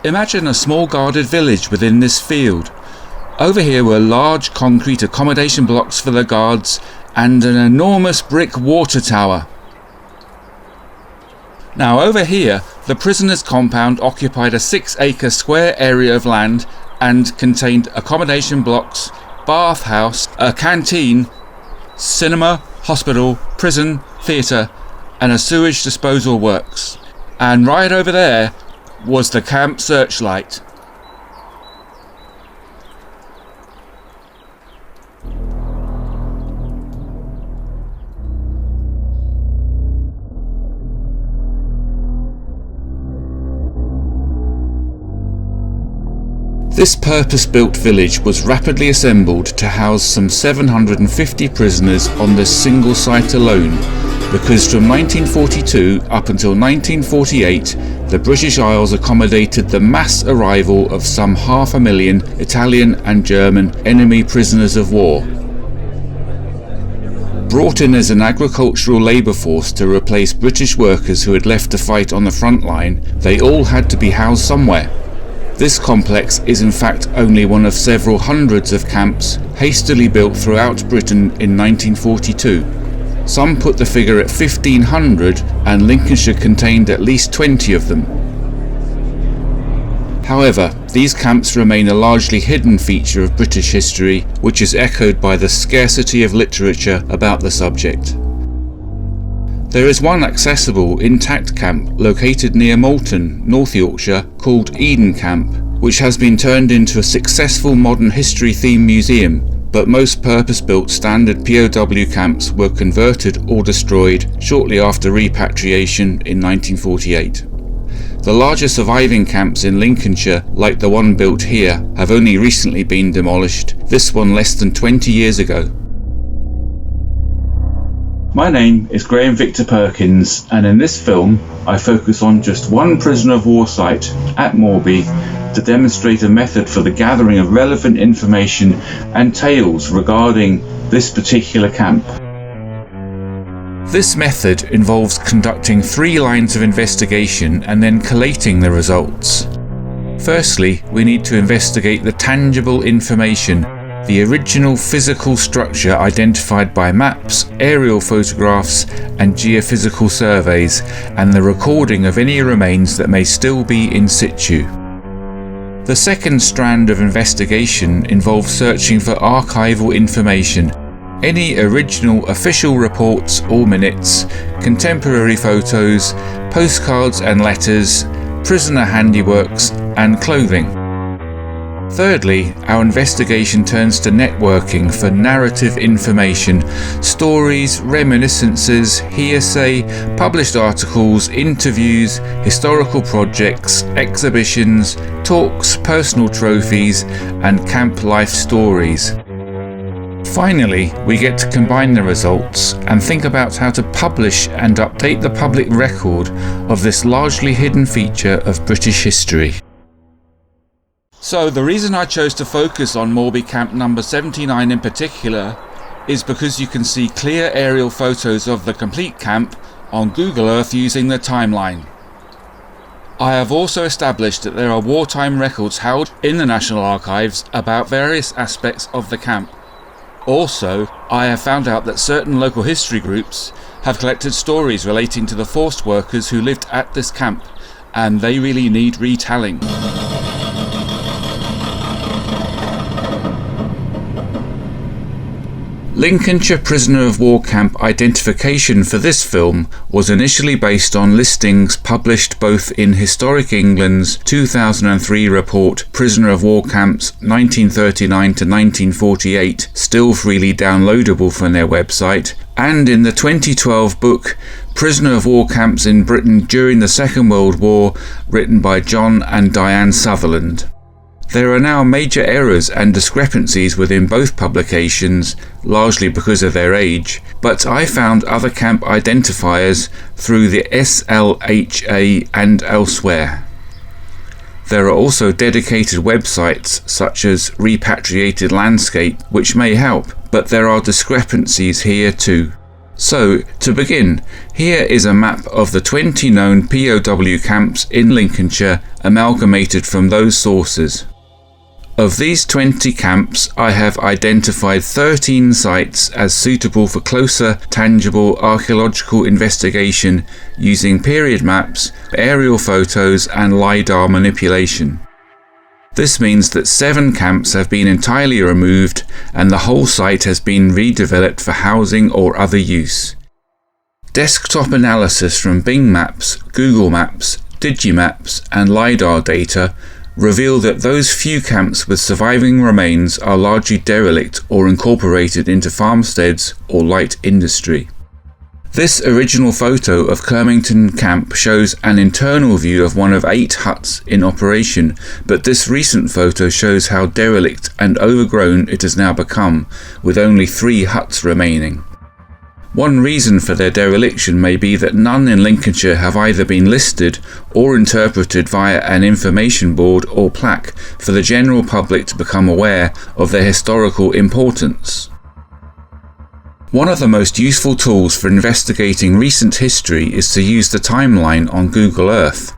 Imagine a small guarded village within this field. Over here were large concrete accommodation blocks for the guards and an enormous brick water tower. Now over here, the prisoners' compound occupied a 6-acre square area of land and contained accommodation blocks, bathhouse, a canteen, cinema, hospital, prison, theatre and a sewage disposal works. And right over there was the camp searchlight. This purpose-built village was rapidly assembled to house some 750 prisoners on this single site alone, because from 1942 up until 1948 the British Isles accommodated the mass arrival of some 500,000 Italian and German enemy prisoners of war. Brought in as an agricultural labour force to replace British workers who had left to fight on the front line, they all had to be housed somewhere. This complex is in fact only one of several hundreds of camps hastily built throughout Britain in 1942. Some put the figure at 1,500 and Lincolnshire contained at least 20 of them. However, these camps remain a largely hidden feature of British history, which is echoed by the scarcity of literature about the subject. There is one accessible, intact camp located near Moulton, North Yorkshire, called Eden Camp, which has been turned into a successful modern history-themed museum, but most purpose-built standard POW camps were converted or destroyed shortly after repatriation in 1948. The larger surviving camps in Lincolnshire, like the one built here, have only recently been demolished, this one less than 20 years ago. My name is Graham Victor Perkins, and in this film I focus on just one prisoner of war site at Moorby to demonstrate a method for the gathering of relevant information and tales regarding this particular camp. This method involves conducting 3 lines of investigation and then collating the results. Firstly, we need to investigate the tangible information, the original physical structure identified by maps, aerial photographs and geophysical surveys, and the recording of any remains that may still be in situ. The second strand of investigation involves searching for archival information, any original official reports or minutes, contemporary photos, postcards and letters, prisoner handiworks and clothing. Thirdly, our investigation turns to networking for narrative information, stories, reminiscences, hearsay, published articles, interviews, historical projects, exhibitions, talks, personal trophies, and camp life stories. Finally, we get to combine the results and think about how to publish and update the public record of this largely hidden feature of British history. So the reason I chose to focus on Moorby Camp number 79 in particular is because you can see clear aerial photos of the complete camp on Google Earth using the timeline. I have also established that there are wartime records held in the National Archives about various aspects of the camp. Also, I have found out that certain local history groups have collected stories relating to the forced workers who lived at this camp, and they really need retelling. Lincolnshire prisoner of war camp identification for this film was initially based on listings published both in Historic England's 2003 report Prisoner of War Camps 1939 to 1948, still freely downloadable from their website, and in the 2012 book Prisoner of War Camps in Britain During the Second World War, written by John and Diane Sutherland. There are now major errors and discrepancies within both publications, largely because of their age, but I found other camp identifiers through the SLHA and elsewhere. There are also dedicated websites such as Repatriated Landscape which may help, but there are discrepancies here too. So, to begin, here is a map of the 20 known POW camps in Lincolnshire amalgamated from those sources. Of these 20 camps, I have identified 13 sites as suitable for closer, tangible archaeological investigation using period maps, aerial photos and LiDAR manipulation. This means that 7 camps have been entirely removed and the whole site has been redeveloped for housing or other use. Desktop analysis from Bing Maps, Google Maps, Digimaps and LiDAR data reveal that those few camps with surviving remains are largely derelict or incorporated into farmsteads or light industry. This original photo of Kermington Camp shows an internal view of one of 8 huts in operation, but this recent photo shows how derelict and overgrown it has now become, with only 3 huts remaining. One reason for their dereliction may be that none in Lincolnshire have either been listed or interpreted via an information board or plaque for the general public to become aware of their historical importance. One of the most useful tools for investigating recent history is to use the timeline on Google Earth.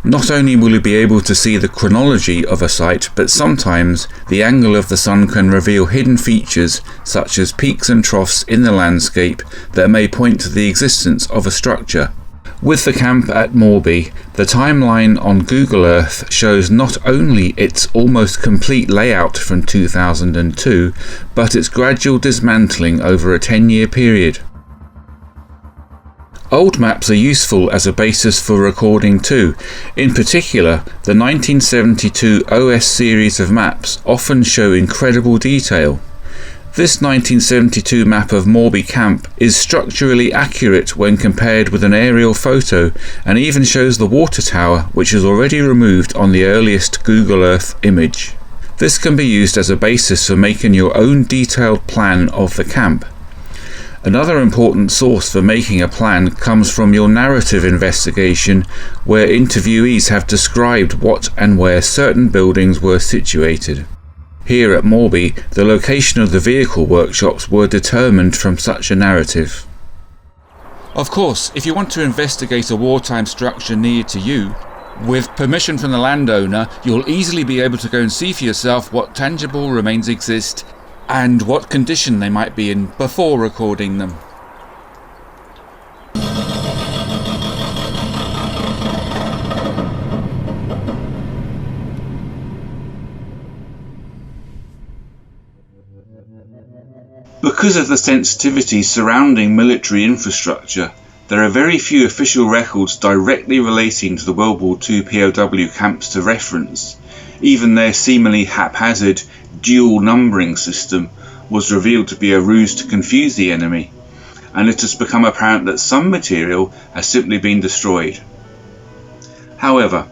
Not only will you be able to see the chronology of a site, but sometimes the angle of the sun can reveal hidden features such as peaks and troughs in the landscape that may point to the existence of a structure. With the camp at Moorby, the timeline on Google Earth shows not only its almost complete layout from 2002, but its gradual dismantling over a 10-year period. Old maps are useful as a basis for recording too. In particular, the 1972 OS series of maps often show incredible detail. This 1972 map of Moorby Camp is structurally accurate when compared with an aerial photo and even shows the water tower, which is already removed on the earliest Google Earth image. This can be used as a basis for making your own detailed plan of the camp. Another important source for making a plan comes from your narrative investigation, where interviewees have described what and where certain buildings were situated. Here at Moorby, the location of the vehicle workshops were determined from such a narrative. Of course, if you want to investigate a wartime structure near to you, with permission from the landowner, you'll easily be able to go and see for yourself what tangible remains exist and what condition they might be in before recording them. Because of the sensitivity surrounding military infrastructure, there are very few official records directly relating to the World War II POW camps to reference. Even their seemingly haphazard dual numbering system was revealed to be a ruse to confuse the enemy, and it has become apparent that some material has simply been destroyed. However,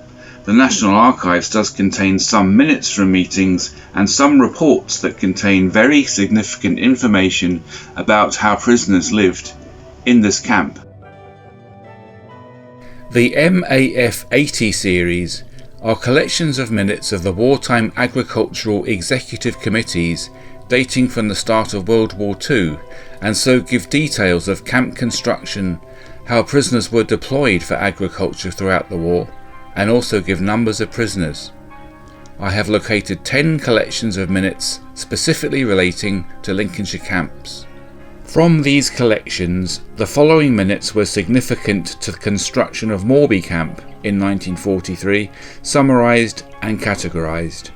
the National Archives does contain some minutes from meetings and some reports that contain very significant information about how prisoners lived in this camp. The MAF 80 series are collections of minutes of the wartime agricultural executive committees dating from the start of World War II, and so give details of camp construction, how prisoners were deployed for agriculture throughout the war, and also give numbers of prisoners. I have located 10 collections of minutes specifically relating to Lincolnshire camps. From these collections, the following minutes were significant to the construction of Moorby Camp in 1943, summarised and categorised.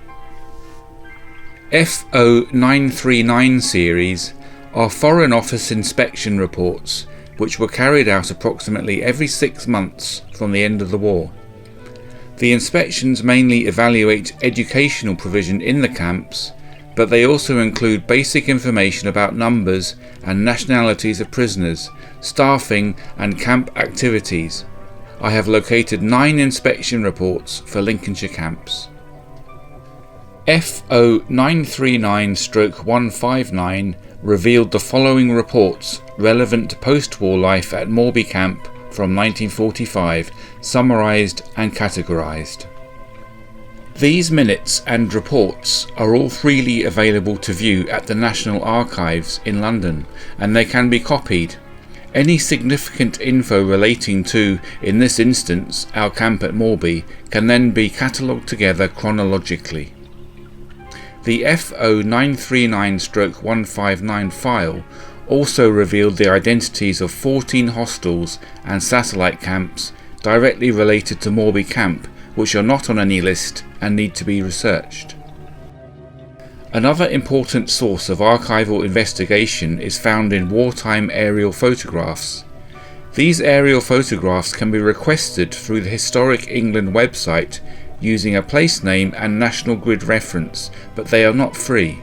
FO939 series are Foreign Office inspection reports, which were carried out approximately every 6 months from the end of the war. The inspections mainly evaluate educational provision in the camps, but they also include basic information about numbers and nationalities of prisoners, staffing and camp activities. I have located 9 inspection reports for Lincolnshire camps. FO939/159 revealed the following reports relevant to post-war life at Moorby Camp from 1945, summarised and categorised. These minutes and reports are all freely available to view at the National Archives in London, and they can be copied. Any significant info relating to, in this instance, our camp at Moorby, can then be catalogued together chronologically. The F0939/159 file also revealed the identities of 14 hostels and satellite camps directly related to Moorby Camp, which are not on any list and need to be researched. Another important source of archival investigation is found in wartime aerial photographs. These aerial photographs can be requested through the Historic England website using a place name and National Grid reference, but they are not free.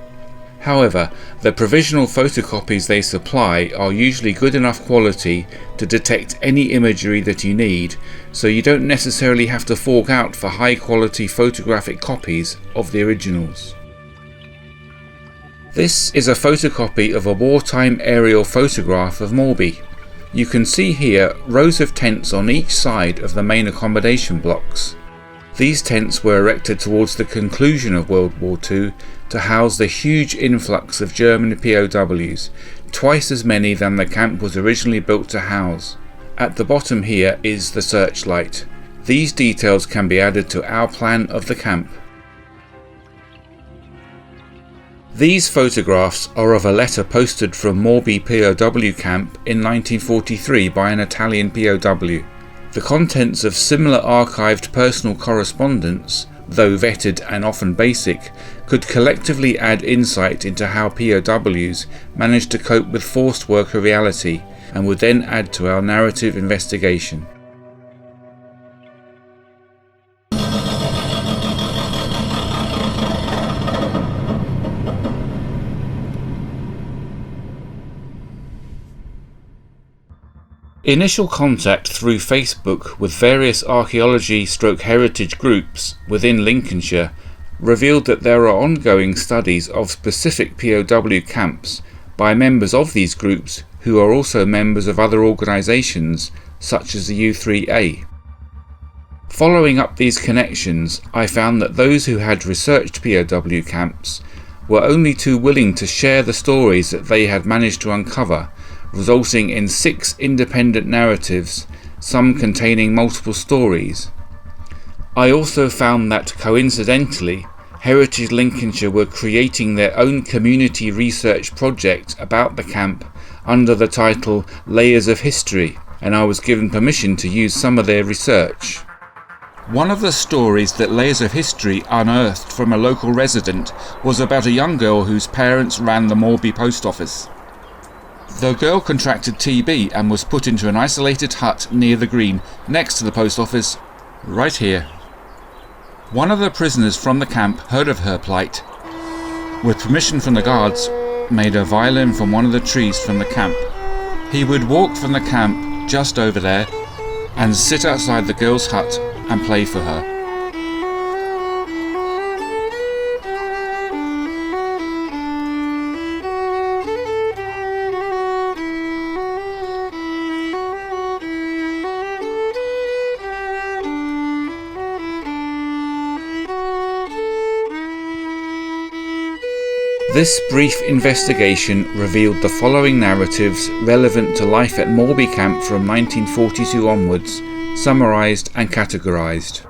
However, the provisional photocopies they supply are usually good enough quality to detect any imagery that you need, so you don't necessarily have to fork out for high quality photographic copies of the originals. This is a photocopy of a wartime aerial photograph of Moorby. You can see here rows of tents on each side of the main accommodation blocks. These tents were erected towards the conclusion of World War II to house the huge influx of German POWs, twice as many than the camp was originally built to house. At the bottom here is the searchlight. These details can be added to our plan of the camp. These photographs are of a letter posted from Moorby POW camp in 1943 by an Italian POW. The contents of similar archived personal correspondence, though vetted and often basic, could collectively add insight into how POWs managed to cope with forced worker reality, and would then add to our narrative investigation. Initial contact through Facebook with various archaeology/heritage groups within Lincolnshire revealed that there are ongoing studies of specific POW camps by members of these groups who are also members of other organisations such as the U3A. Following up these connections, I found that those who had researched POW camps were only too willing to share the stories that they had managed to uncover, resulting in 6 independent narratives, some containing multiple stories. I also found that, coincidentally, Heritage Lincolnshire were creating their own community research project about the camp under the title Layers of History, and I was given permission to use some of their research. One of the stories that Layers of History unearthed from a local resident was about a young girl whose parents ran the Moorby post office. The girl contracted TB and was put into an isolated hut near the green, next to the post office, right here. One of the prisoners from the camp heard of her plight. With permission from the guards, made a violin from one of the trees from the camp. He would walk from the camp just over there and sit outside the girl's hut and play for her. This brief investigation revealed the following narratives relevant to life at Moorby Camp from 1942 onwards, summarised and categorised.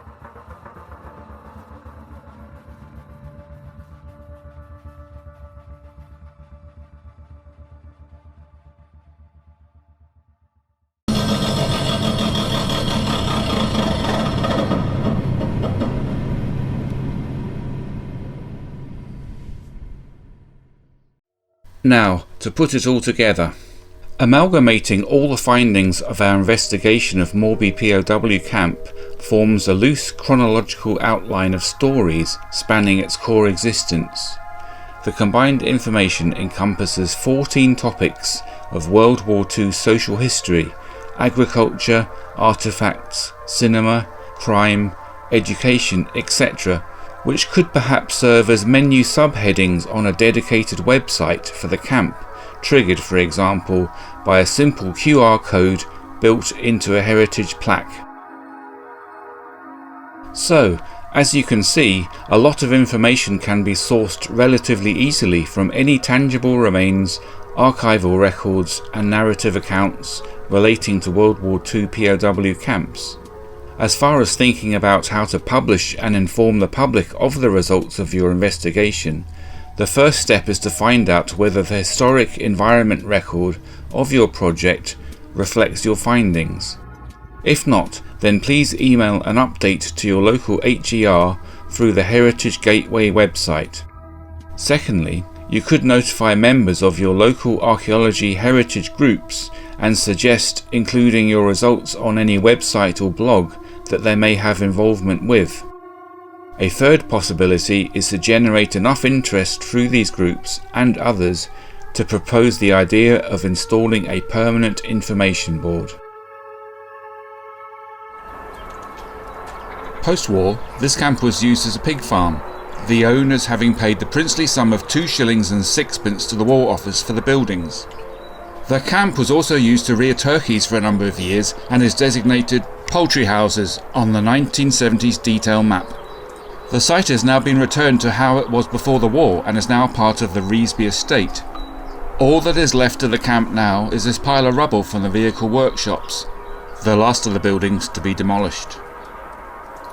Now, to put it all together. Amalgamating all the findings of our investigation of Moorby POW camp forms a loose chronological outline of stories spanning its core existence. The combined information encompasses 14 topics of World War II social history, agriculture, artefacts, cinema, crime, education, etc., which could perhaps serve as menu subheadings on a dedicated website for the camp, triggered, for example, by a simple QR code built into a heritage plaque. So, as you can see, a lot of information can be sourced relatively easily from any tangible remains, archival records and narrative accounts relating to World War II POW camps. As far as thinking about how to publish and inform the public of the results of your investigation, the first step is to find out whether the historic environment record of your project reflects your findings. If not, then please email an update to your local HER through the Heritage Gateway website. Secondly, you could notify members of your local archaeology heritage groups and suggest including your results on any website or blog that they may have involvement with. A third possibility is to generate enough interest through these groups and others to propose the idea of installing a permanent information board. Post-war, this camp was used as a pig farm, the owners having paid the princely sum of 2 shillings and 6pence to the War Office for the buildings. The camp was also used to rear turkeys for a number of years and is designated poultry houses on the 1970s detail map. The site has now been returned to how it was before the war and is now part of the Reesby estate. All that is left of the camp now is this pile of rubble from the vehicle workshops, the last of the buildings to be demolished.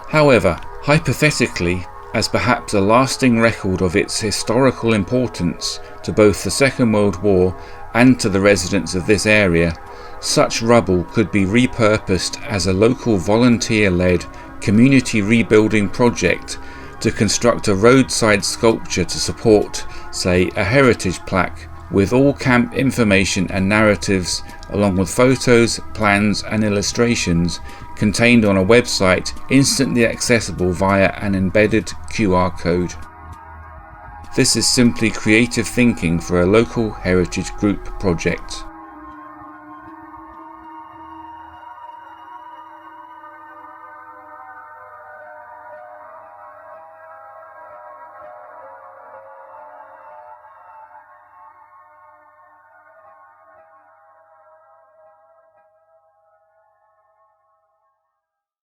However, hypothetically, as perhaps a lasting record of its historical importance to both the Second World War and to the residents of this area, such rubble could be repurposed as a local volunteer-led community rebuilding project to construct a roadside sculpture to support, say, a heritage plaque with all camp information and narratives, along with photos, plans and illustrations contained on a website instantly accessible via an embedded QR code. This is simply creative thinking for a local heritage group project.